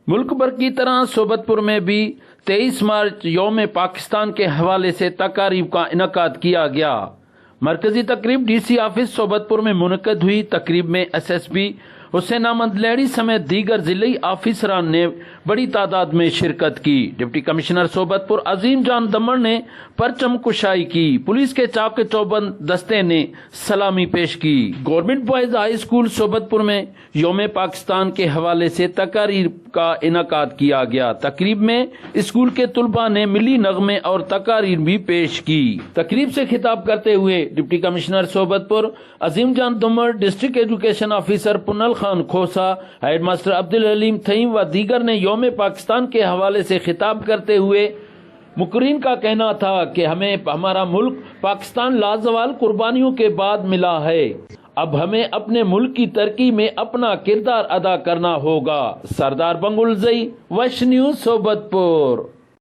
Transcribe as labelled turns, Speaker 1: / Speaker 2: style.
Speaker 1: ملک بھر کی طرح صوبت پور میں بھی 23 مارچ یوم پاکستان کے حوالے سے تقاریب کا انعقاد کیا گیا۔ مرکزی تقریب ڈی سی آفس صوبت پور میں منعقد ہوئی۔ تقریب میں ایس ایس پی حسین احمد لیڑی سمیت دیگر ضلعی آفیسران نے بڑی تعداد میں شرکت کی۔ Deputy commissioner Sohbatpur Azeem Jan دمڑ نے پرچم کشائی کی۔ پولیس کے چاق چوبند دستے نے سلامی پیش کی۔ گورنمنٹ بوائز ہائی اسکول صوبت پور میں یوم پاکستان کے حوالے سے تقاریب کا انعقاد کیا گیا۔ تقریب میں اسکول کے طلباء نے ملی نغمے اور تقاریر بھی پیش کی۔ تقریب سے خطاب کرتے ہوئے deputy commissioner Sohbatpur Azeem Jan Dumar, district education officer Punal Khan Khosa, head master Abdulhaleem Thaheem و دیگر نے یوم پاکستان کے حوالے سے خطاب کرتے ہوئے مقررین کا کہنا تھا کہ ہمارا ملک پاکستان لازوال قربانیوں کے بعد ملا ہے۔ اب ہمیں اپنے ملک کی ترقی میں اپنا کردار ادا کرنا ہوگا۔ سردار بنگل زئی، ویش نیوز صوبت پور۔